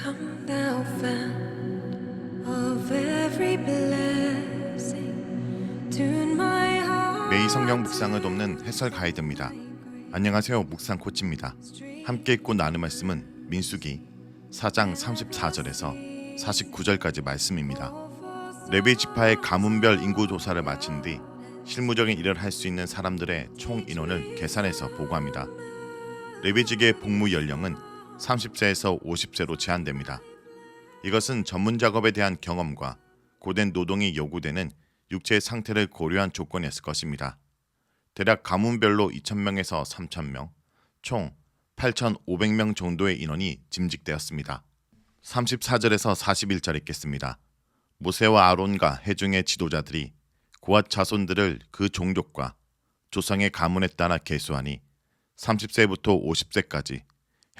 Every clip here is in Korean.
Come thou fount of every blessing, tune my heart. 매일 성경 묵상을 돕는 해설 가이드입니다. 안녕하세요, 묵상 코치입니다. 함께 읽고 나눌 말씀은 민수기 4장 34절에서 49절까지 말씀입니다. 레위 지파의 가문별 인구 조사를 마친 뒤 실무적인 일을 할 수 있는 사람들의 총 인원을 계산해서 보고합니다. 레위직의 복무 연령은 30세에서 50세로 제한됩니다. 이것은 전문 작업에 대한 경험과 고된 노동이 요구되는 육체의 상태를 고려한 조건이었을 것입니다. 대략 가문별로 2,000명에서 3,000명, 총 8,500명 정도의 인원이 짐직되었습니다. 34절에서 41절 읽겠습니다. 모세와 아론과 회중의 지도자들이 고앗 자손들을 그 종족과 조상의 가문에 따라 계수하니 30세부터 50세까지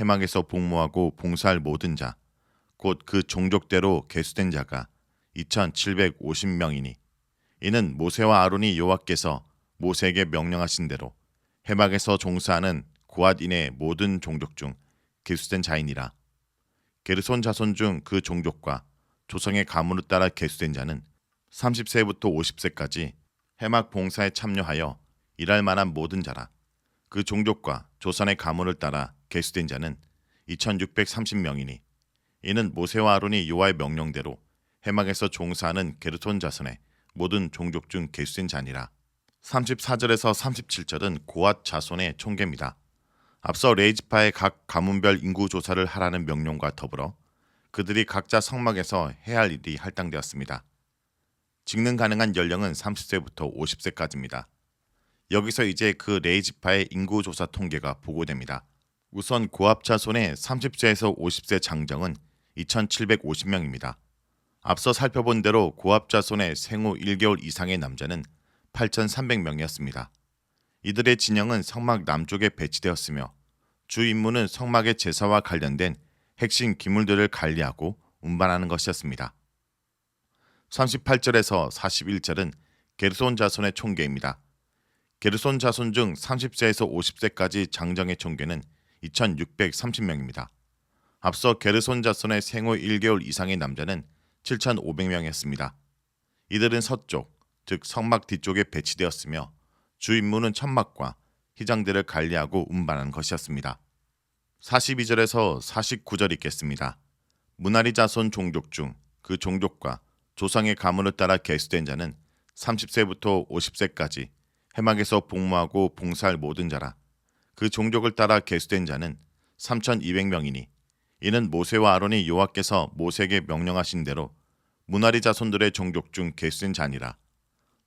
해막에서 복무하고 봉사할 모든 자, 곧 그 종족대로 계수된 자가 2,750명이니 이는 모세와 아론이 여호와께서 모세에게 명령하신 대로 해막에서 종사하는 고앗인의 모든 종족 중 계수된 자이니라. 게르손 자손 중 그 종족과 조상의 가문을 따라 계수된 자는 30세부터 50세까지 해막 봉사에 참여하여 일할 만한 모든 자라. 그 종족과 조상의 가문을 따라 계수된 자는 2,630명이니 이는 모세와 아론이 여호와의 명령대로 해막에서 종사하는 게르손 자손의 모든 종족 중 계수된 자니라. 34절에서 37절은 고앗 자손의 총계입니다. 앞서 레위 지파의 각 가문별 인구 조사를 하라는 명령과 더불어 그들이 각자 성막에서 해야 할 일이 할당되었습니다. 직능 가능한 연령은 30세부터 50세까지입니다. 여기서 이제 그 레위 지파의 인구 조사 통계가 보고됩니다. 우선 고압 자손의 30세에서 50세 장정은 2,750명입니다. 앞서 살펴본 대로 고압 자손의 생후 1개월 이상의 남자는 8,300명이었습니다. 이들의 진영은 성막 남쪽에 배치되었으며 주 임무는 성막의 제사와 관련된 핵심 기물들을 관리하고 운반하는 것이었습니다. 38절에서 41절은 게르손 자손의 총계입니다. 게르손 자손 중 30세에서 50세까지 장정의 총계는 2,630명입니다. 앞서 게르손 자손의 생후 1개월 이상의 남자는 7,500명이었습니다. 이들은 서쪽, 즉 성막 뒤쪽에 배치되었으며 주 임무는 천막과 휘장들을 관리하고 운반하는 것이었습니다. 42절에서 49절 읽겠습니다. 무나리 자손 종족 중 그 종족과 조상의 가문을 따라 계수된 자는 30세부터 50세까지 해막에서 복무하고 봉사할 모든 자라. 그 종족을 따라 계수된 자는 3,200명이니 이는 모세와 아론이 여호와께서 모세에게 명령하신 대로 무나리 자손들의 종족 중 계수된 자니라.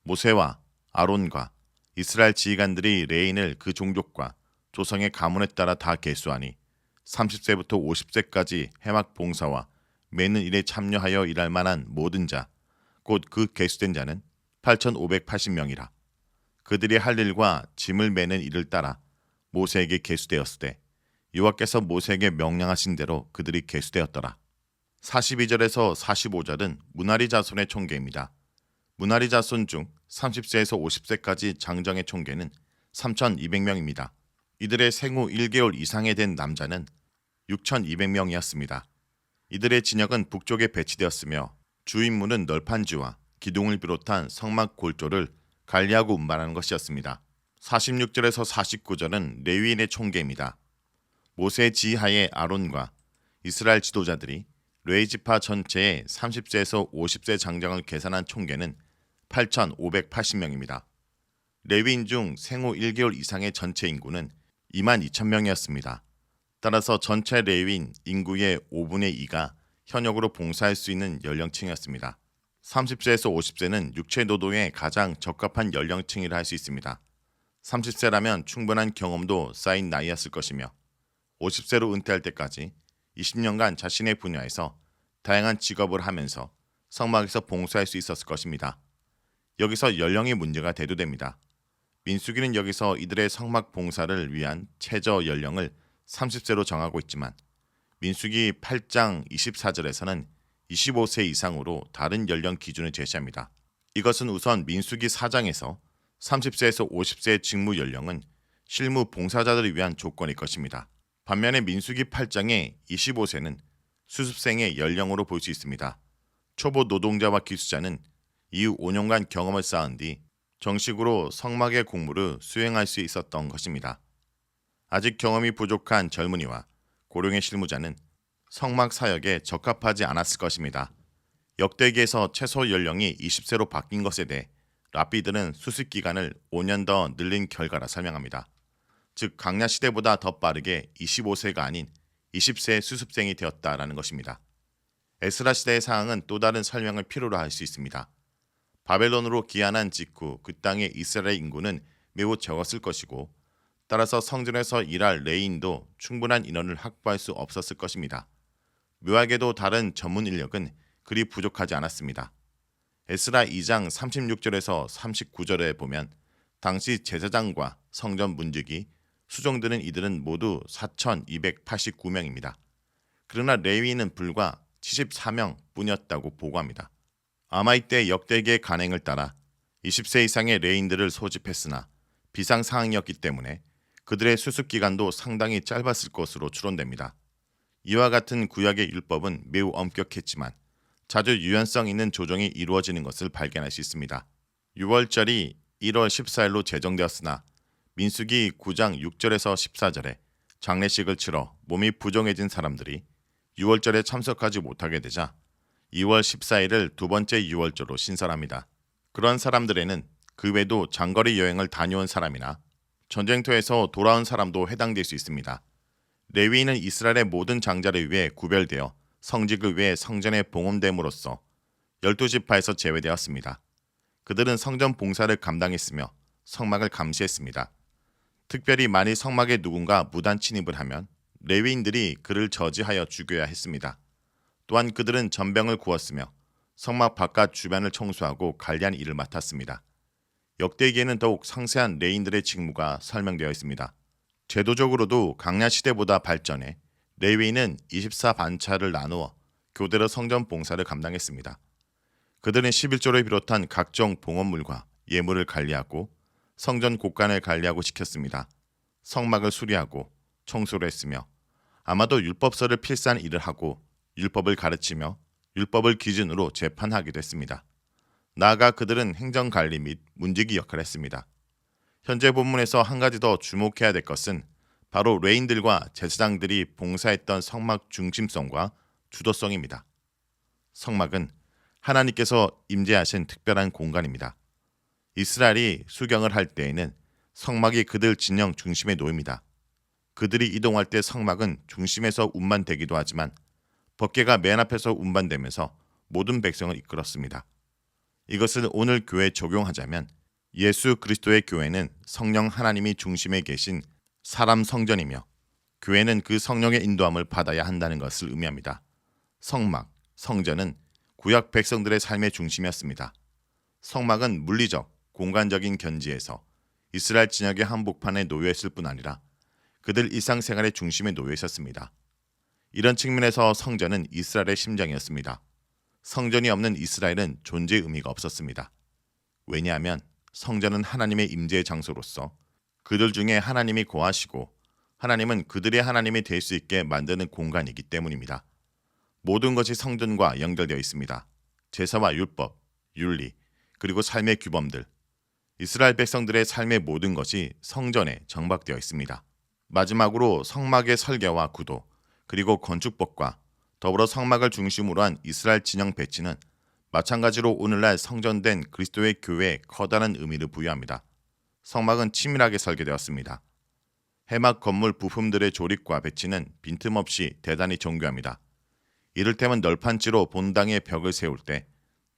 모세와 아론과 이스라엘 지휘관들이 레인을 그 종족과 조상의 가문에 따라 다 계수하니 30세부터 50세까지 해막 봉사와 매는 일에 참여하여 일할 만한 모든 자, 곧 그 계수된 자는 8,580명이라. 그들이 할 일과 짐을 매는 일을 따라 모세에게 계수되었으되 여호와께서 모세에게 명령하신 대로 그들이 계수되었더라. 42절에서 45절은 무나리 자손의 총계입니다. 무나리 자손 중 30세에서 50세까지 장정의 총계는 3,200명입니다. 이들의 생후 1개월 이상에 된 남자는 6,200명이었습니다. 이들의 진영은 북쪽에 배치되었으며 주 임무는 널판지와 기둥을 비롯한 성막 골조를 관리하고 운반하는 것이었습니다. 46절에서 49절은 레위인의 총계입니다. 모세의 지휘하에 아론과 이스라엘 지도자들이 레위 지파 전체의 30세에서 50세 장정을 계산한 총계는 8,580명입니다. 레위인 중 생후 1개월 이상의 전체 인구는 22,000명이었습니다. 따라서 전체 레위인 인구의 5분의 2가 현역으로 봉사할 수 있는 연령층이었습니다. 30세에서 50세는 육체 노동에 가장 적합한 연령층이라 할 수 있습니다. 30세라면 충분한 경험도 쌓인 나이였을 것이며 50세로 은퇴할 때까지 20년간 자신의 분야에서 다양한 직업을 하면서 성막에서 봉사할 수 있었을 것입니다. 여기서 연령이 문제가 대두됩니다. 민수기는 여기서 이들의 성막 봉사를 위한 최저 연령을 30세로 정하고 있지만 민수기 8장 24절에서는 25세 이상으로 다른 연령 기준을 제시합니다. 이것은 우선 민수기 4장에서 30세에서 50세의 직무 연령은 실무 봉사자들을 위한 조건일 것입니다. 반면에 민수기 8장의 25세는 수습생의 연령으로 볼 수 있습니다. 초보 노동자와 기수자는 이후 5년간 경험을 쌓은 뒤 정식으로 성막의 공무를 수행할 수 있었던 것입니다. 아직 경험이 부족한 젊은이와 고령의 실무자는 성막 사역에 적합하지 않았을 것입니다. 역대기에서 최소 연령이 20세로 바뀐 것에 대해 랍비들은 수습 기간을 5년 더 늘린 결과라 설명합니다. 즉 강야 시대보다 더 빠르게 25세가 아닌 20세의 수습생이 되었다라는 것입니다. 에스라 시대의 상황은 또 다른 설명을 필요로 할 수 있습니다. 바벨론으로 귀환한 직후 그 땅의 이스라엘 인구는 매우 적었을 것이고 따라서 성전에서 일할 레위인도 충분한 인원을 확보할 수 없었을 것입니다. 묘하게도 다른 전문 인력은 그리 부족하지 않았습니다. 에스라 2장 36절에서 39절에 보면 당시 제사장과 성전 문지기, 수종드는 이들은 모두 4,289명입니다. 그러나 레위인은 불과 74명 뿐이었다고 보고합니다. 아마 이때 역대기의 간행을 따라 20세 이상의 레위인들을 소집했으나 비상 상황이었기 때문에 그들의 수습 기간도 상당히 짧았을 것으로 추론됩니다. 이와 같은 구약의 율법은 매우 엄격했지만 자주 유연성 있는 조정이 이루어지는 것을 발견할 수 있습니다. 6월절이 1월 14일로 제정되었으나 민수기 9장 6절에서 14절에 장례식을 치러 몸이 부정해진 사람들이 6월절에 참석하지 못하게 되자 2월 14일을 두 번째 6월절로 신설합니다. 그런 사람들에는 그 외에도 장거리 여행을 다녀온 사람이나 전쟁터에서 돌아온 사람도 해당될 수 있습니다. 레위인은 이스라엘의 모든 장자를 위해 구별되어 성직을 위해 성전에 봉헌됨으로써 12지파에서 제외되었습니다. 그들은 성전 봉사를 감당했으며 성막을 감시했습니다. 특별히 만일 성막에 누군가 무단 침입을 하면 레위인들이 그를 저지하여 죽여야 했습니다. 또한 그들은 전병을 구웠으며 성막 바깥 주변을 청소하고 관리한 일을 맡았습니다. 역대기에는 더욱 상세한 레위인들의 직무가 설명되어 있습니다. 제도적으로도 강야 시대보다 발전해 레위인은 24반차를 나누어 교대로 성전 봉사를 감당했습니다. 그들은 11조를 비롯한 각종 봉헌물과 예물을 관리하고 성전 곳간을 관리하고 지켰습니다. 성막을 수리하고 청소를 했으며 아마도 율법서를 필사한 일을 하고 율법을 가르치며 율법을 기준으로 재판하기도 했습니다. 나아가 그들은 행정관리 및 문지기 역할을 했습니다. 현재 본문에서 한 가지 더 주목해야 될 것은 바로 레위인들과 제사장들이 봉사했던 성막 중심성과 주도성입니다. 성막은 하나님께서 임재하신 특별한 공간입니다. 이스라엘이 수경을 할 때에는 성막이 그들 진영 중심에 놓입니다. 그들이 이동할 때 성막은 중심에서 운반되기도 하지만 법궤가 맨 앞에서 운반되면서 모든 백성을 이끌었습니다. 이것을 오늘 교회에 적용하자면 예수 그리스도의 교회는 성령 하나님이 중심에 계신 사람 성전이며 교회는 그 성령의 인도함을 받아야 한다는 것을 의미합니다. 성막, 성전은 구약 백성들의 삶의 중심이었습니다. 성막은 물리적, 공간적인 견지에서 이스라엘 진영의 한복판에 놓여 있을 뿐 아니라 그들 일상생활의 중심에 놓여 있었습니다. 이런 측면에서 성전은 이스라엘의 심장이었습니다. 성전이 없는 이스라엘은 존재의 의미가 없었습니다. 왜냐하면 성전은 하나님의 임재의 장소로서 그들 중에 하나님이 거하시고 하나님은 그들의 하나님이 될 수 있게 만드는 공간이기 때문입니다. 모든 것이 성전과 연결되어 있습니다. 제사와 율법, 윤리, 그리고 삶의 규범들. 이스라엘 백성들의 삶의 모든 것이 성전에 정박되어 있습니다. 마지막으로 성막의 설계와 구도, 그리고 건축법과 더불어 성막을 중심으로 한 이스라엘 진영 배치는 마찬가지로 오늘날 성전된 그리스도의 교회에 커다란 의미를 부여합니다. 성막은 치밀하게 설계되었습니다. 해막 건물 부품들의 조립과 배치는 빈틈없이 대단히 정교합니다. 이를테면 널판지로 본당의 벽을 세울 때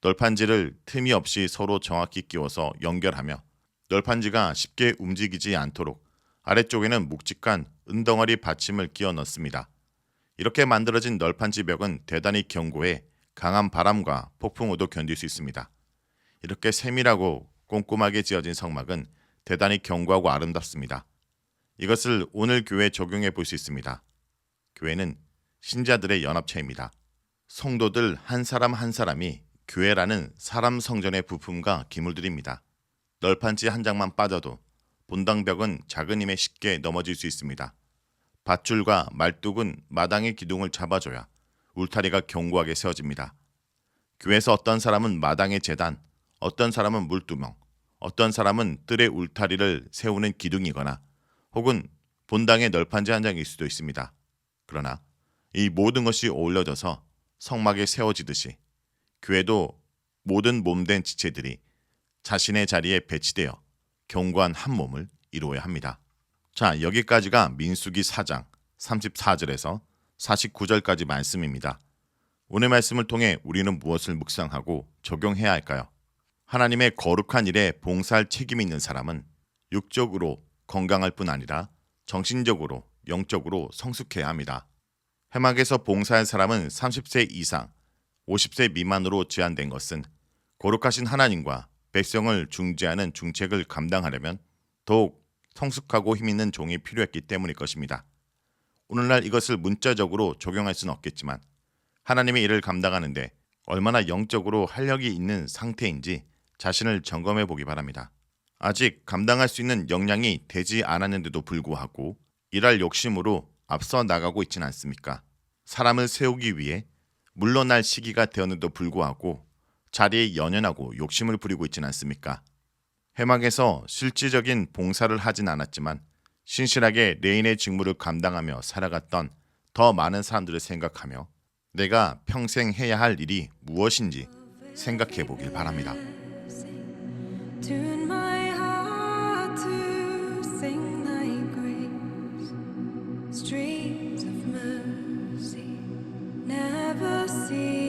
널판지를 틈이 없이 서로 정확히 끼워서 연결하며 널판지가 쉽게 움직이지 않도록 아래쪽에는 묵직한 은덩어리 받침을 끼워 넣습니다. 이렇게 만들어진 널판지 벽은 대단히 견고해 강한 바람과 폭풍우도 견딜 수 있습니다. 이렇게 세밀하고 꼼꼼하게 지어진 성막은 대단히 견고하고 아름답습니다. 이것을 오늘 교회에 적용해 볼 수 있습니다. 교회는 신자들의 연합체입니다. 성도들 한 사람 한 사람이 교회라는 사람 성전의 부품과 기물들입니다. 널판지 한 장만 빠져도 본당벽은 작은 힘에 쉽게 넘어질 수 있습니다. 밧줄과 말뚝은 마당의 기둥을 잡아줘야 울타리가 견고하게 세워집니다. 교회에서 어떤 사람은 마당에 제단, 어떤 사람은 물두멍, 어떤 사람은 뜰에 울타리를 세우는 기둥이거나 혹은 본당의 널판지 한 장일 수도 있습니다. 그러나 이 모든 것이 어울려져서 성막에 세워지듯이 교회도 모든 몸된 지체들이 자신의 자리에 배치되어 견고한 한 몸을 이루어야 합니다. 자, 여기까지가 민수기 4장 34절에서 49절까지 말씀입니다. 오늘 말씀을 통해 우리는 무엇을 묵상하고 적용해야 할까요? 하나님의 거룩한 일에 봉사할 책임이 있는 사람은 육적으로 건강할 뿐 아니라 정신적으로, 영적으로 성숙해야 합니다. 회막에서 봉사할 사람은 30세 이상, 50세 미만으로 제한된 것은 거룩하신 하나님과 백성을 중재하는 중책을 감당하려면 더욱 성숙하고 힘있는 종이 필요했기 때문일 것입니다. 오늘날 이것을 문자적으로 적용할 수는 없겠지만 하나님의 일을 감당하는데 얼마나 영적으로 활력이 있는 상태인지 자신을 점검해 보기 바랍니다. 아직 감당할 수 있는 역량이 되지 않았는데도 불구하고 일할 욕심으로 앞서 나가고 있지는 않습니까? 사람을 세우기 위해 물러날 시기가 되었는데도 불구하고 자리에 연연하고 욕심을 부리고 있지는 않습니까? 회막에서 실질적인 봉사를 하진 않았지만 신실하게 레인의 직무를 감당하며 살아갔던 더 많은 사람들을 생각하며 내가 평생 해야 할 일이 무엇인지 생각해 보길 바랍니다. Tune my heart to sing thy grace. Streams of mercy never cease.